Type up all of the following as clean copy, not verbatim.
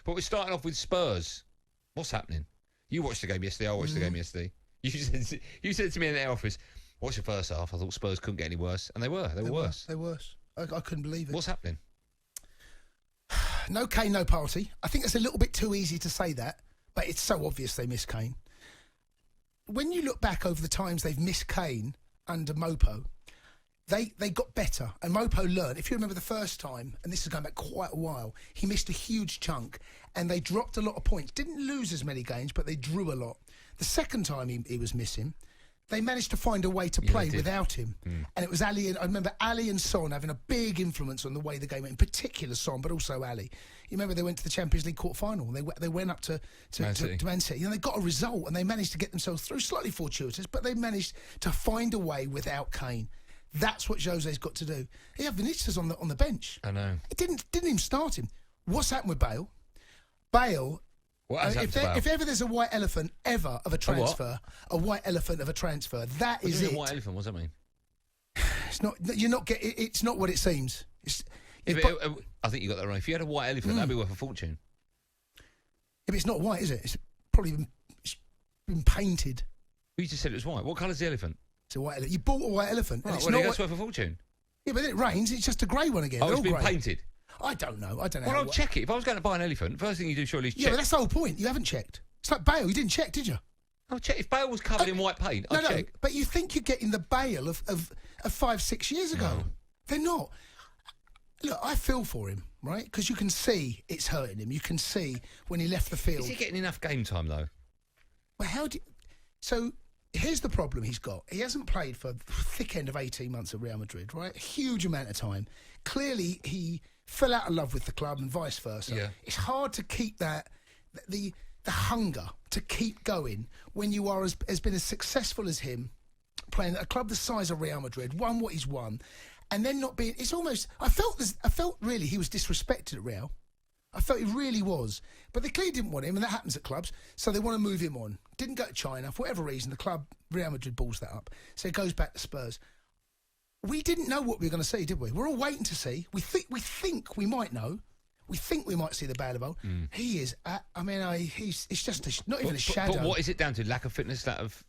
But we're starting off with Spurs. What's happening? You watched the game yesterday. I watched the game yesterday. You said to me in the office, "What's your first half?" I thought Spurs couldn't get any worse, and they were. They were worse. They were worse. I couldn't believe it. What's happening? No Kane, no party. I think it's a little bit too easy to say that, but it's so obvious they miss Kane. When you look back over the times they've missed Kane under Mopo, they got better. And Mopo learned. If you remember the first time, and this is going back quite a while, he missed a huge chunk, and they dropped a lot of points. Didn't lose as many games, but they drew a lot. The second time he was missing, they managed to find a way to play without him. And it was Ali, and I remember Ali and Son having a big influence on the way the game went, in particular Son, but also Ali. You remember they went to the Champions League quarter-final, and they went up to Man City. And they got a result, and they managed to get themselves through, slightly fortuitous, but they managed to find a way without Kane. That's what Jose's got to do. He had Vinicius on the bench. I know. It didn't even start him. What's happened with Bale? Bale... If ever there's a white elephant ever of a transfer, a white elephant of a transfer, that is it. A white elephant, what does that mean? It's not. You're not getting. It's not what it seems. I think you got that right. If you had a white elephant, that'd be worth a fortune. Yeah, but it's not white, is it? It's probably been painted. You just said it was white. What colour's the elephant? It's a white elephant. You bought a white elephant. Right, and well, that's worth a fortune. Yeah, but then it rains. It's just a grey one again. Oh, it's been painted. I don't know. Well, I'll check it. If I was going to buy an elephant, first thing you do surely is check. Yeah, but that's the whole point. You haven't checked. It's like Bale. You didn't check, did you? I'll check. If Bale was covered in white paint, I'll check. No, but you think you're getting the Bale of 5-6 years ago. No. They're not. Look, I feel for him, right? Because you can see it's hurting him. You can see when he left the field. Is he getting enough game time, though? Well, So here's the problem he's got. He hasn't played for the thick end of 18 months at Real Madrid, right? A huge amount of time. Clearly, he fell out of love with the club and vice versa. Yeah. It's hard to keep the hunger to keep going when you are has been as successful as him, playing at a club the size of Real Madrid, won what he's won, and then not being. It's almost. I felt really he was disrespected at Real. I felt he really was. But they clearly didn't want him, and that happens at clubs, so they want to move him on. Didn't go to China for whatever reason. The club Real Madrid balls that up, so he goes back to Spurs. We didn't know what we were going to see, did we? We're all waiting to see. We think we might know. We think we might see the Bale of old. He is. It's just not even a shadow. But what is it down to? Lack of fitness,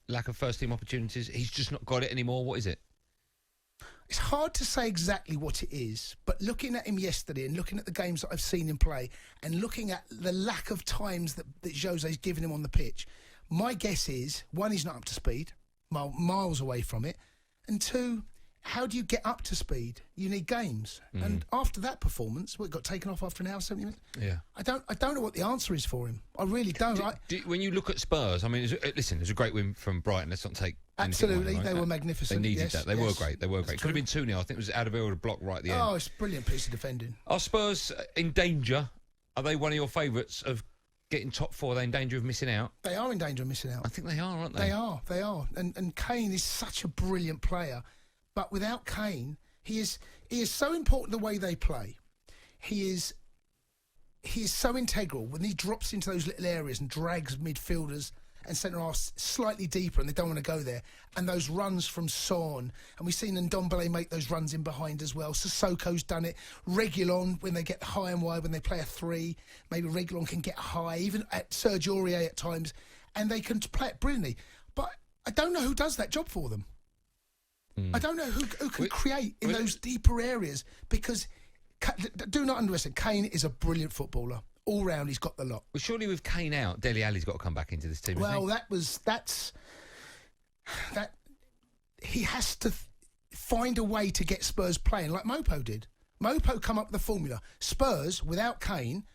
lack of first team opportunities. He's just not got it anymore. What is it? It's hard to say exactly what it is, but looking at him yesterday and looking at the games that I've seen him play and looking at the lack of times that Jose's given him on the pitch, my guess is, one, he's not up to speed, miles away from it, and two, how do you get up to speed? You need games. And after that performance, it got taken off after an hour, 70 minutes. Yeah. I don't know what the answer is for him. I really don't. When you look at Spurs, I mean, listen, it was a great win from Brighton. Let's not take absolutely. Away, right? They were magnificent. They needed that. They were great. They were great. Could have been 2-0. I think it was Alderweireld block right at the end. Oh, it's a brilliant piece of defending. Are Spurs in danger? Are they one of your favourites of getting top four? Are they in danger of missing out? They are in danger of missing out. I think they are, aren't they? They are. And Kane is such a brilliant player. But without Kane, he is so important the way they play. He is so integral when he drops into those little areas and drags midfielders and centre-halves slightly deeper and they don't want to go there. And those runs from Son, and we've seen Ndombele make those runs in behind as well. Sissoko's done it. Reguilon, when they get high and wide, when they play a 3, maybe Reguilon can get high, even at Serge Aurier at times, and they can play it brilliantly. But I don't know who does that job for them. I don't know who can create in those deeper areas, because do not underestimate, Kane is a brilliant footballer. All round, he's got the lot. Well, surely with Kane out, Dele Alli's got to come back into this team. Well, he has to find a way to get Spurs playing like Mopo did. Mopo come up with the formula. Spurs, without Kane,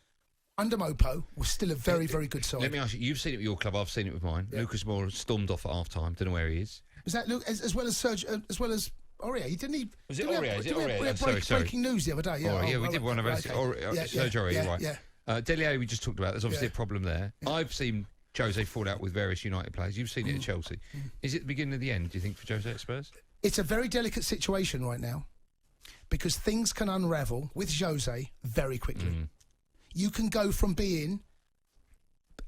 under Mopo, was still a very, very good side. Let me ask you, you've seen it with your club, I've seen it with mine. Yeah. Lucas Moura stormed off at half-time, don't know where he is. Was that Luke, as well as Serge, as well as Aurier? Was it Aurier? We had breaking news the other day. Yeah, we did one of those. Serge Aurier, right. Yeah. Dele Alli we just talked about. There's obviously a problem there. Yeah. I've seen Jose fall out with various United players. You've seen it at Chelsea. Is it the beginning of the end, do you think, for Jose at Spurs? It's a very delicate situation right now because things can unravel with Jose very quickly. You can go from being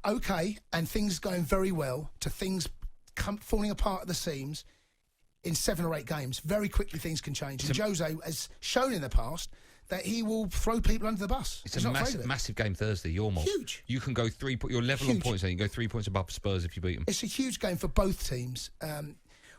okay and things going very well to things falling apart at the seams in 7 or 8 games. Very quickly things can change. And Jose has shown in the past that he will throw people under the bus. It's He's a not afraid of it. massive game Thursday. You're more Huge. You can go you're level on points, and you can go 3 points above Spurs if you beat them. It's a huge game for both teams.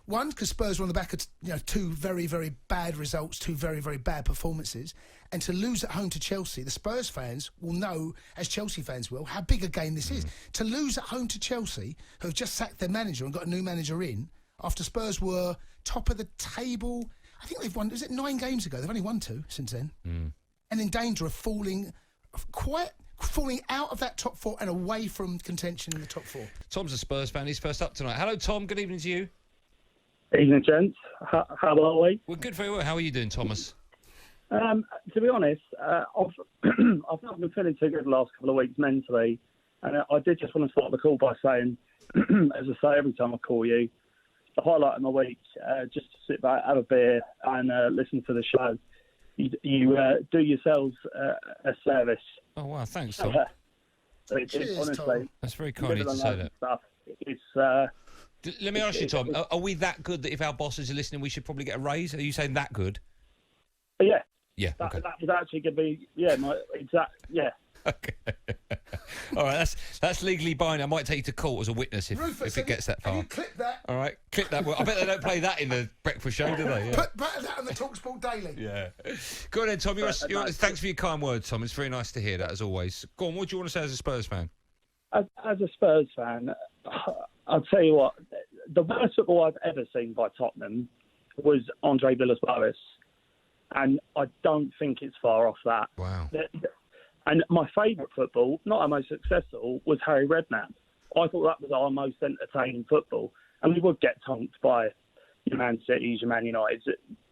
One, because Spurs were on the back of two very, very bad results, two very, very bad performances, and to lose at home to Chelsea, the Spurs fans will know, as Chelsea fans will, how big a game this is. To lose at home to Chelsea, who have just sacked their manager and got a new manager in, after Spurs were top of the table. I think they've won, was it 9 games ago? They've only won 2 since then. And in danger of falling out of that top 4 and away from contention in the top 4. Tom's a Spurs fan. He's first up tonight. Hello, Tom. Good evening to you. Evening, gents. How are we? We're good, very well. How are you doing, Thomas? To be honest, I've not been feeling too good the last couple of weeks mentally, and I did just want to start the call by saying, as I say every time I call you, the highlight of my week, just to sit back, have a beer, and listen to the show. You do yourselves a service. Oh wow, thanks, Tom. Cheers, honestly, Tom. That's very kind of you to say that. Stuff. It's Let me ask you, Tom. Are we that good that if our bosses are listening, we should probably get a raise? Are you saying that good? yeah. Yeah. Okay. That was actually going to be my exact Okay. All right. That's legally binding. I might take you to court as a witness if it gets that far. Can you clip that? All right. Clip that. I bet they don't play that in the breakfast show, do they? Yeah. Put that on the TalkSPORT Daily. Yeah. Go on then, Tom. Thanks for your kind words, Tom. It's very nice to hear that, as always. Go on. What do you want to say as a Spurs fan? As a Spurs fan, I'll tell you what, the worst football I've ever seen by Tottenham was Andre Villas-Boas, and I don't think it's far off that. Wow. And my favourite football, not our most successful, was Harry Redknapp. I thought that was our most entertaining football, and we would get tonked by your Man Cities, your Man Uniteds,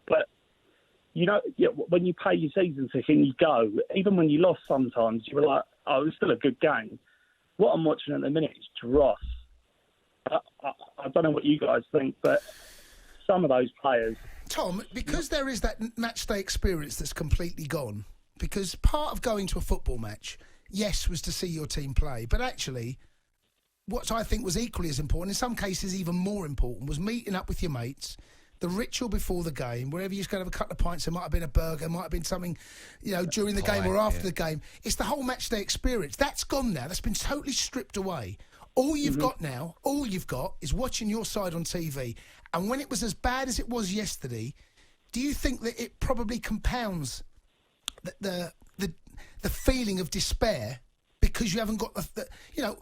but when you pay your season ticket and you go, even when you lost sometimes, you were like, oh, it was still a good game. What I'm watching at the minute is dross. I don't know what you guys think, but some of those players... Tom, because there is that match day experience that's completely gone, because part of going to a football match, yes, was to see your team play, but actually, what I think was equally as important, in some cases even more important, was meeting up with your mates, the ritual before the game, wherever you're going to have a couple of pints, there might have been a burger, might have been something, during the game or after the game. It's the whole match day experience. That's gone now. That's been totally stripped away. All you've got now, is watching your side on TV. And when it was as bad as it was yesterday, do you think that it probably compounds the feeling of despair because you haven't got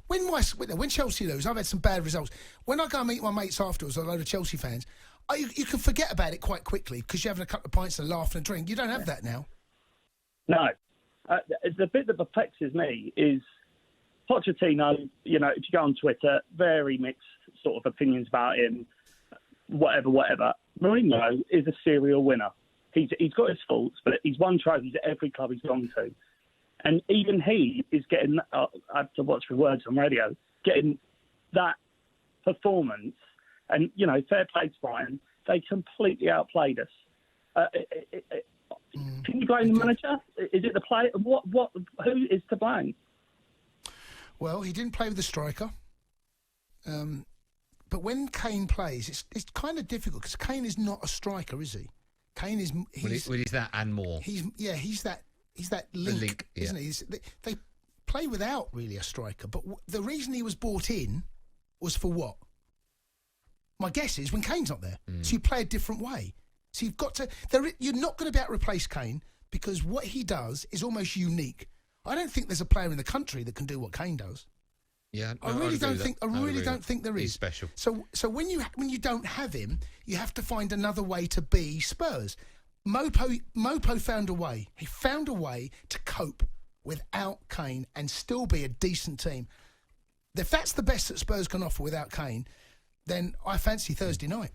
when Chelsea lose, I've had some bad results. When I go and meet my mates afterwards, a load of Chelsea fans, you can forget about it quite quickly because you're having a couple of pints and laugh and a drink. You don't have that now. No. The bit that perplexes me is Pochettino, if you go on Twitter, very mixed sort of opinions about him, whatever. Mourinho is a serial winner. He's got his faults, but he's won trophies at every club he's gone to. And even he is getting, I have to watch for words on radio, getting that performance. And, fair play to Brian, they completely outplayed us. Can you blame the manager? Is it the player? Who is to blame? Well, he didn't play with the striker. But when KANE plays, it's kind of difficult because KANE is not a striker, is he? KANE is... He's that and more. He's that link, isn't he? They play without really a striker. But the reason he was brought in was for what? My guess is when KANE's not there. So you play a different way. So you've got to... You're not going to be able to replace KANE because what he does is almost unique. I don't think there's a player in the country that can do what KANE does. Yeah, I really don't think there is. He's special. So when you don't have him, you have to find another way to be Spurs. Mopo found a way. He found a way to cope without KANE and still be a decent team. If that's the best that Spurs can offer without KANE, then I fancy Thursday night.